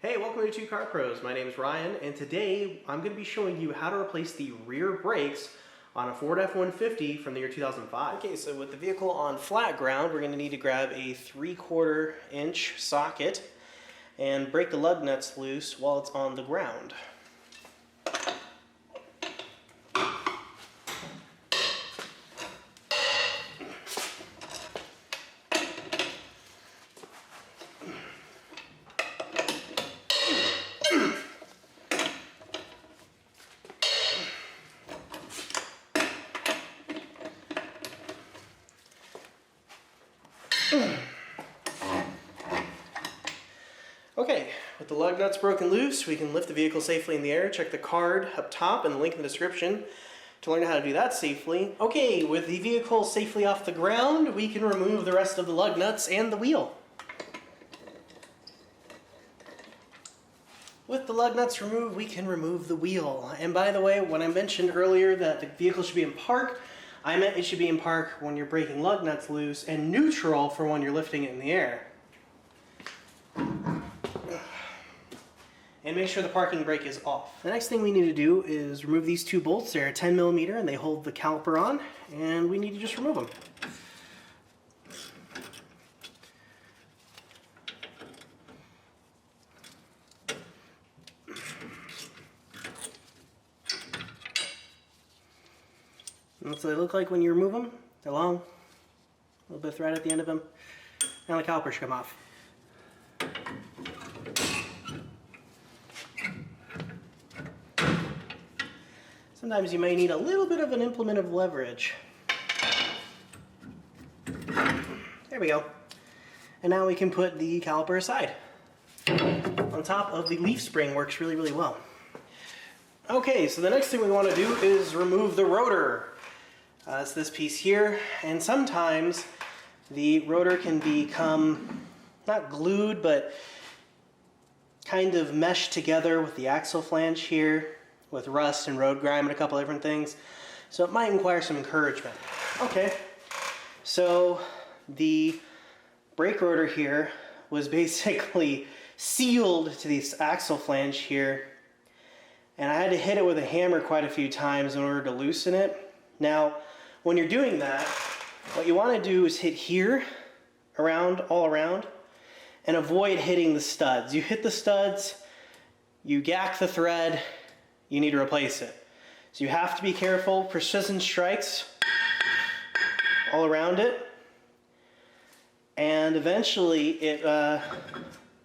Hey, welcome to Two Car Pros. My name is Ryan, and today I'm going to be showing you how to replace the rear brakes on a Ford F-150 from the year 2005. Okay, so with the vehicle on flat ground, we're going to need to grab a 3/4 inch socket and break the lug nuts loose while it's on the ground. Okay, with the lug nuts broken loose, we can lift the vehicle safely in the air. Check the card up top and the link in the description to learn how to do that safely. Okay, with the vehicle safely off the ground, we can remove the rest of the lug nuts and the wheel. With the lug nuts removed, we can remove the wheel. And by the way, when I mentioned earlier that the vehicle should be in park, I meant it should be in park when you're breaking lug nuts loose and neutral for when you're lifting it in the air. And make sure the parking brake is off. The next thing we need to do is remove these two bolts. They're 10mm and they hold the caliper on, and we need to just remove them. And that's what they look like when you remove them. They're long, a little bit of thread at the end of them, and the caliper should come off. Sometimes you may need a little bit of an implement of leverage. There we go. And now we can put the caliper aside. On top of the leaf spring works really, really well. Okay, so the next thing we want to do is remove the rotor. It's this piece here, and sometimes the rotor can become not glued, but kind of meshed together with the axle flange here, with rust and road grime and a couple different things. So it might require some encouragement. Okay, so the brake rotor here was basically sealed to this axle flange here, and I had to hit it with a hammer quite a few times in order to loosen it. Now, when you're doing that, what you want to do is hit here, all around, and avoid hitting the studs. You hit the studs, you gack the thread, you need to replace it. So you have to be careful. Precision strikes all around it, and eventually it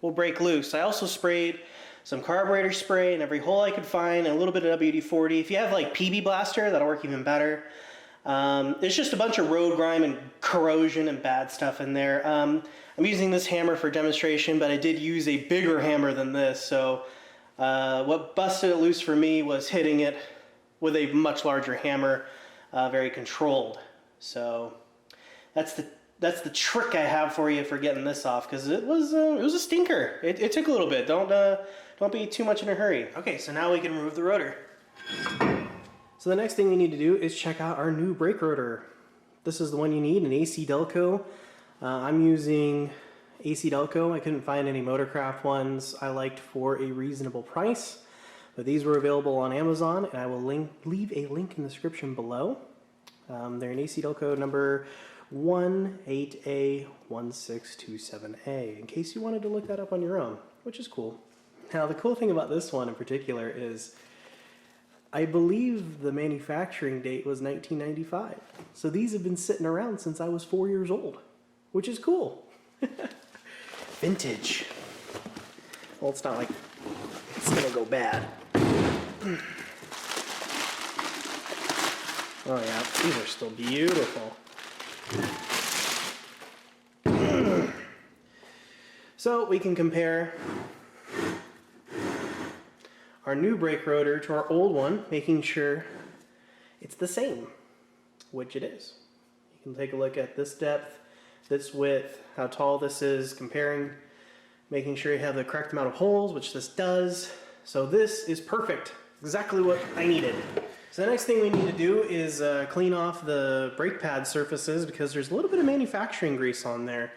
will break loose. I also sprayed some carburetor spray in every hole I could find, and a little bit of WD-40. If you have like PB Blaster, that'll work even better. There's just a bunch of road grime and corrosion and bad stuff in there. I'm using this hammer for demonstration, but I did use a bigger hammer than this, so what busted it loose for me was hitting it with a much larger hammer, very controlled. So that's the trick I have for you for getting this off, because it was a stinker. It took a little bit. Don't be too much in a hurry. Okay, so now we can remove the rotor. So the next thing we need to do is check out our new brake rotor. This is the one you need, an AC Delco. I'm using AC Delco. I couldn't find any Motorcraft ones I liked for a reasonable price, but these were available on Amazon, and I will leave a link in the description below. They're an AC Delco number 18A1627A, in case you wanted to look that up on your own, which is cool. Now, the cool thing about this one in particular is I believe the manufacturing date was 1995. So these have been sitting around since I was 4 years old, which is cool. Vintage. Well, it's not like it's gonna go bad. Oh yeah, these are still beautiful. So we can compare our new brake rotor to our old one, making sure it's the same, which it is. You can take a look at this depth, this width, how tall this is, comparing, making sure you have the correct amount of holes, which this does. So this is perfect, exactly what I needed. So the next thing we need to do is clean off the brake pad surfaces, because there's a little bit of manufacturing grease on there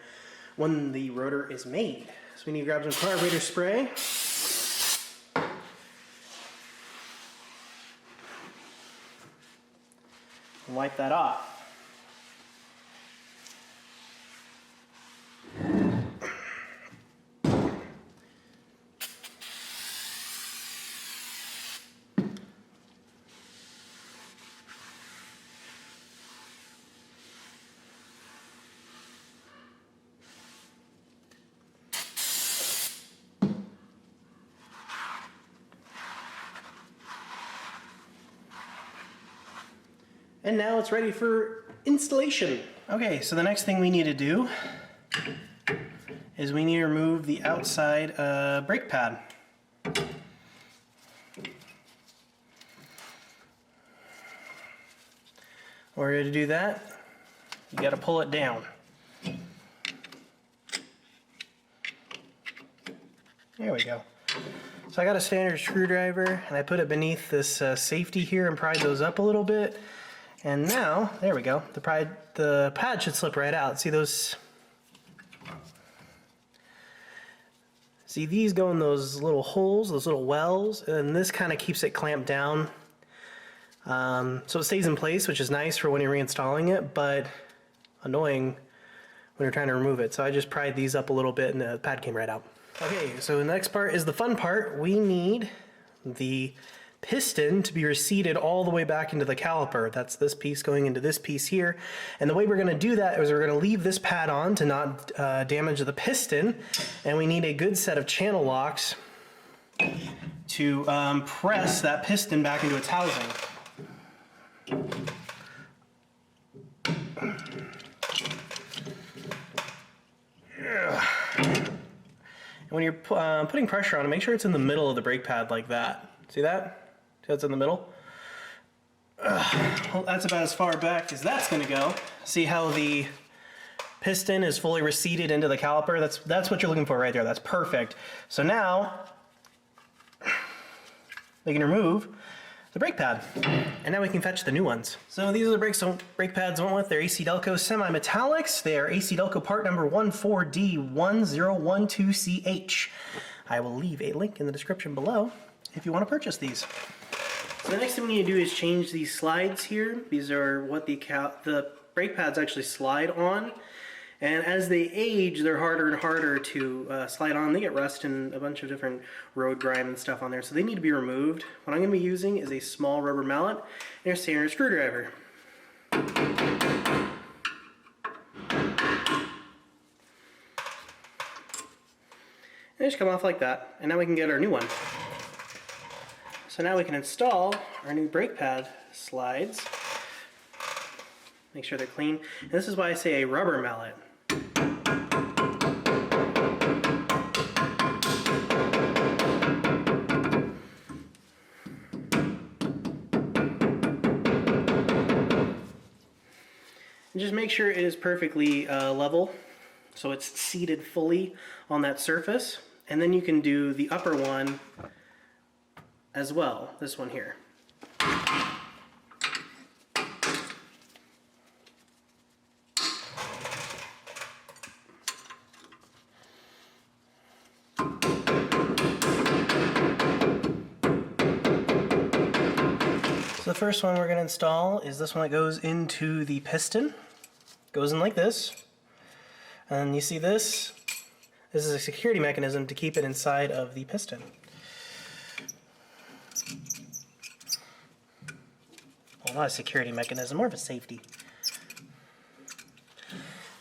when the rotor is made. So we need to grab some carburetor spray. and wipe that off. And now it's ready for installation. Okay, so the next thing we need to do is we need to remove the outside brake pad. In order to do that, you gotta pull it down. There we go. So I got a standard screwdriver and I put it beneath this safety here and pried those up a little bit. And now, there we go, the pad should slip right out. See those? See, these go in those little holes, those little wells, and this kind of keeps it clamped down. So it stays in place, which is nice for when you're reinstalling it, but annoying when you're trying to remove it. So I just pried these up a little bit and the pad came right out. Okay, so the next part is the fun part. We need the piston to be reseated all the way back into the caliper. That's this piece going into this piece here. And the way we're gonna do that is we're gonna leave this pad on to not damage the piston. And we need a good set of channel locks to press that piston back into its housing. And when you're putting pressure on it, make sure it's in the middle of the brake pad like that. See that? See how it's in the middle? Well, that's about as far back as that's gonna go. See how the piston is fully reseated into the caliper? That's what you're looking for right there. That's perfect. So now, we can remove the brake pad. And now we can fetch the new ones. So these are the brake pads I went with. They're AC Delco semi-metallics. They are AC Delco part number 14D1012CH. I will leave a link in the description below if you want to purchase these. So the next thing we need to do is change these slides here. These are what the brake pads actually slide on. And as they age, they're harder and harder to slide on. They get rust and a bunch of different road grime and stuff on there, so they need to be removed. What I'm going to be using is a small rubber mallet and a standard screwdriver. They just come off like that, and now we can get our new one. So now we can install our new brake pad slides. Make sure they're clean. And this is why I say a rubber mallet. And just make sure it is perfectly level, so it's seated fully on that surface. And then you can do the upper one as well, this one here. So the first one we're going to install is this one that goes into the piston. Goes in like this. And you see this? This is a security mechanism to keep it inside of the piston. Well, not a security mechanism, more of a safety.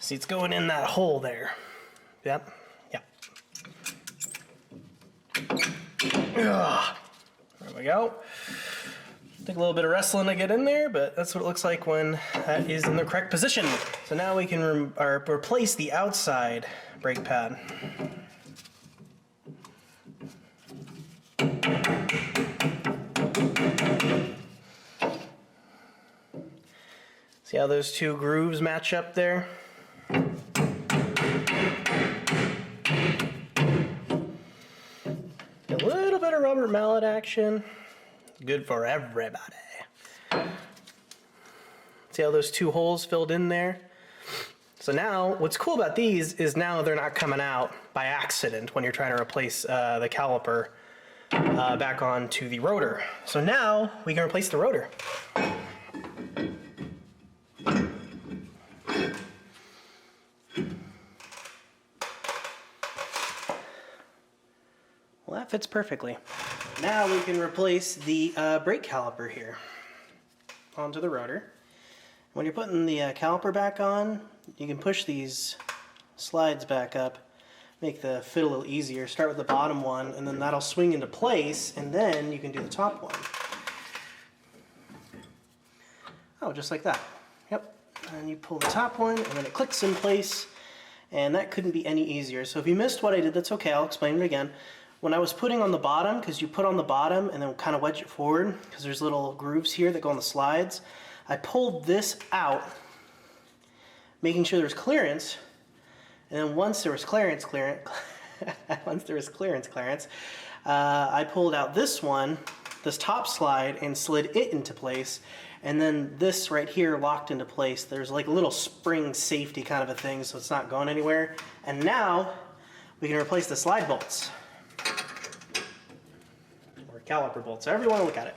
See, it's going in that hole there. Yep. Yep. Ugh. There we go. Take a little bit of wrestling to get in there, but that's what it looks like when that is in the correct position. So now we can replace the outside brake pad. See how those two grooves match up there? A little bit of rubber mallet action. Good for everybody. See how those two holes filled in there? So now, what's cool about these is now they're not coming out by accident when you're trying to replace the caliper back onto the rotor. So now we can replace the rotor. Well, that fits perfectly. Now we can replace the brake caliper here onto the rotor. When you're putting the caliper back on, you can push these slides back up, make the fit a little easier. Start with the bottom one, and then that'll swing into place, and then you can do the top one. Oh, just like that. Yep. And you pull the top one, and then it clicks in place, and that couldn't be any easier. So if you missed what I did, that's okay. I'll explain it again. When I was putting on the bottom, because you put on the bottom and then kind of wedge it forward, because there's little grooves here that go on the slides, I pulled this out, making sure there's clearance, and then once there was clearance, I pulled out this one, this top slide, and slid it into place, and then this right here locked into place. There's like a little spring safety kind of a thing, so it's not going anywhere. And now we can replace the slide bolts. Caliper bolts, however you want to look at it.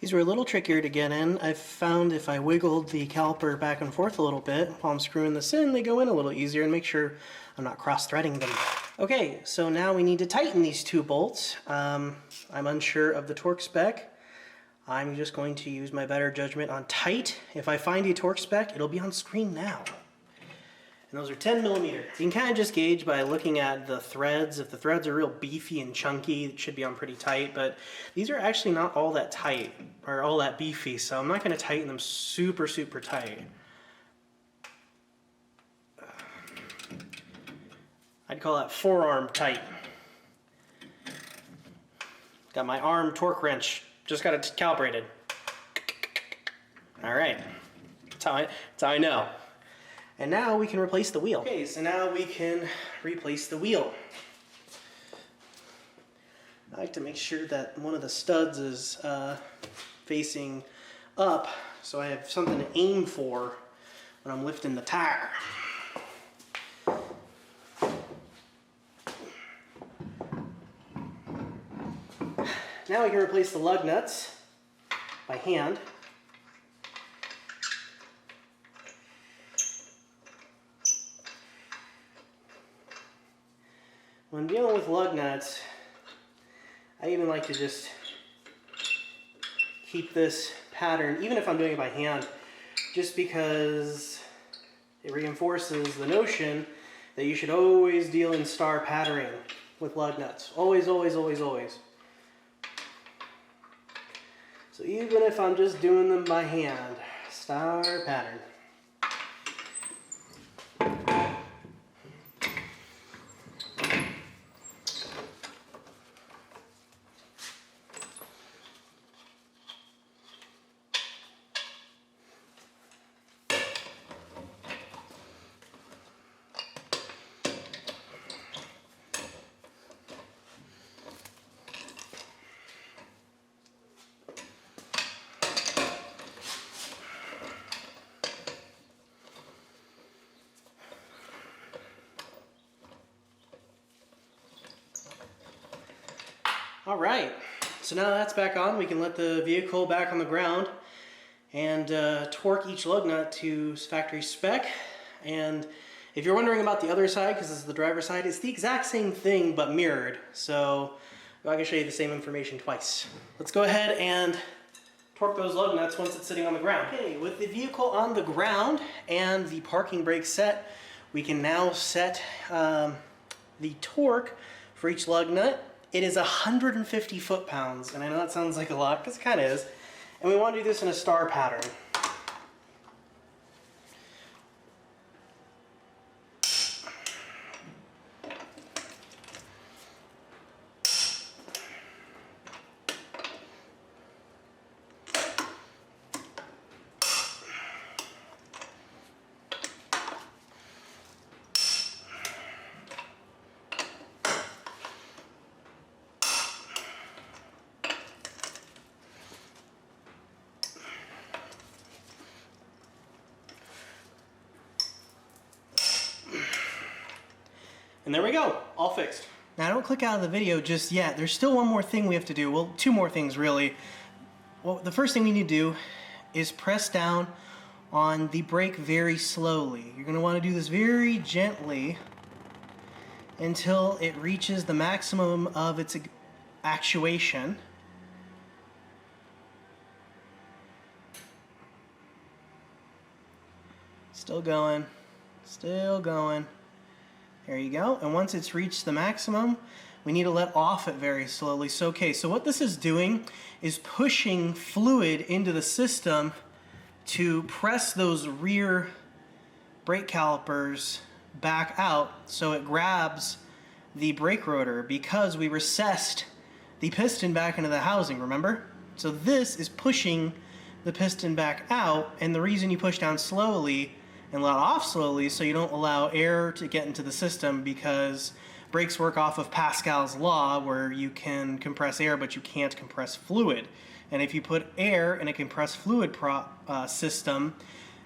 These were a little trickier to get in. I've found if I wiggled the caliper back and forth a little bit while I'm screwing this in, they go in a little easier, and make sure I'm not cross-threading them. Okay, so now we need to tighten these two bolts. I'm unsure of the torque spec. I'm just going to use my better judgment on tight. If I find a torque spec, it'll be on screen now. And those are 10 millimeter. You can kind of just gauge by looking at the threads. If the threads are real beefy and chunky, it should be on pretty tight, but these are actually not all that tight or all that beefy, so I'm not going to tighten them super, super tight. I'd call that forearm tight. Got my arm torque wrench, just got it calibrated. All right, that's how I know. And now we can replace the wheel. Okay, so now we can replace the wheel. I like to make sure that one of the studs is facing up, so I have something to aim for when I'm lifting the tire. Now we can replace the lug nuts by hand. When dealing with lug nuts, I even like to just keep this pattern, even if I'm doing it by hand, just because it reinforces the notion that you should always deal in star patterning with lug nuts. Always, always, always, always. So even if I'm just doing them by hand, star pattern. All right, so now that's back on, we can let the vehicle back on the ground and torque each lug nut to factory spec. And if you're wondering about the other side, because this is the driver's side, it's the exact same thing but mirrored. So I can show you the same information twice. Let's go ahead and torque those lug nuts once it's sitting on the ground. Okay, with the vehicle on the ground and the parking brake set, we can now set the torque for each lug nut. It is 150 foot-pounds, and I know that sounds like a lot, because it kind of is. And we want to do this in a star pattern. And there we go, all fixed. Now don't click out of the video just yet. There's still one more thing we have to do. Well, two more things really. Well, the first thing we need to do is press down on the brake very slowly. You're going to want to do this very gently until it reaches the maximum of its actuation. Still going, still going. There you go. And once it's reached the maximum, we need to let off it very slowly. So, okay, so what this is doing is pushing fluid into the system to press those rear brake calipers back out so it grabs the brake rotor, because we recessed the piston back into the housing, remember? So this is pushing the piston back out, and the reason you push down slowly and let off slowly so you don't allow air to get into the system, because brakes work off of Pascal's law where you can compress air but you can't compress fluid. And if you put air in a compressed fluid system,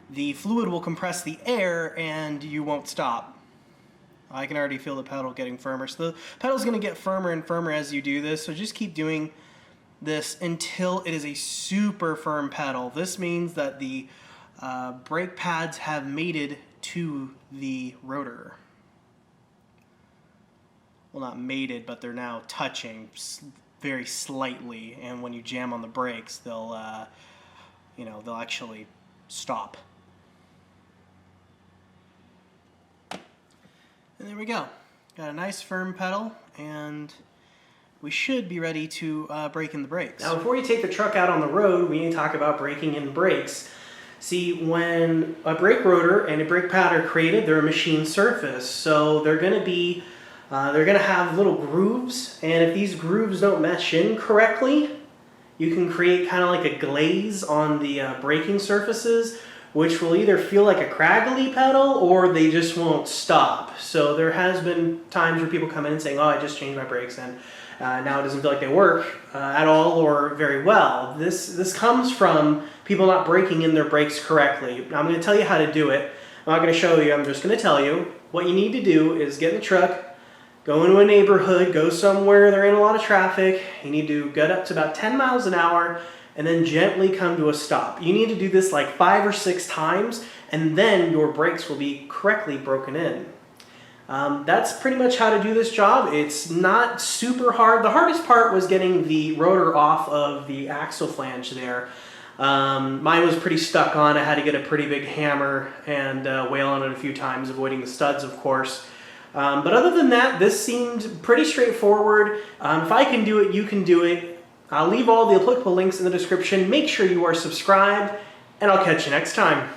the fluid will compress the air and you won't stop. I can already feel the pedal getting firmer. So the pedal's going to get firmer and firmer as you do this, so just keep doing this until it is a super firm pedal. This means that the brake pads have mated to the rotor. Well, not mated, but they're now touching very slightly, and when you jam on the brakes, they'll they'll actually stop. And there we go. Got a nice firm pedal, and we should be ready to brake in the brakes. Now, before you take the truck out on the road, we need to talk about braking in brakes. See, when a brake rotor and a brake pad are created, they're a machine surface, so they're going to have little grooves, and if these grooves don't mesh in correctly, you can create kind of like a glaze on the braking surfaces, which will either feel like a craggly pedal or they just won't stop. So there has been times where people come in and saying, oh, I just changed my brakes and now it doesn't feel like they work at all or very well. This comes from people not braking in their brakes correctly. Now, I'm going to tell you how to do it. I'm not going to show you, I'm just going to tell you. What you need to do is get in the truck, go into a neighborhood, go somewhere there ain't a lot of traffic. You need to get up to about 10 miles an hour and then gently come to a stop. You need to do this like 5 or 6 times, and then your brakes will be correctly broken in. That's pretty much how to do this job. It's not super hard. The hardest part was getting the rotor off of the axle flange there. Mine was pretty stuck on. I had to get a pretty big hammer and wail on it a few times, avoiding the studs, of course. But other than that, this seemed pretty straightforward. If I can do it, you can do it. I'll leave all the applicable links in the description. Make sure you are subscribed, and I'll catch you next time.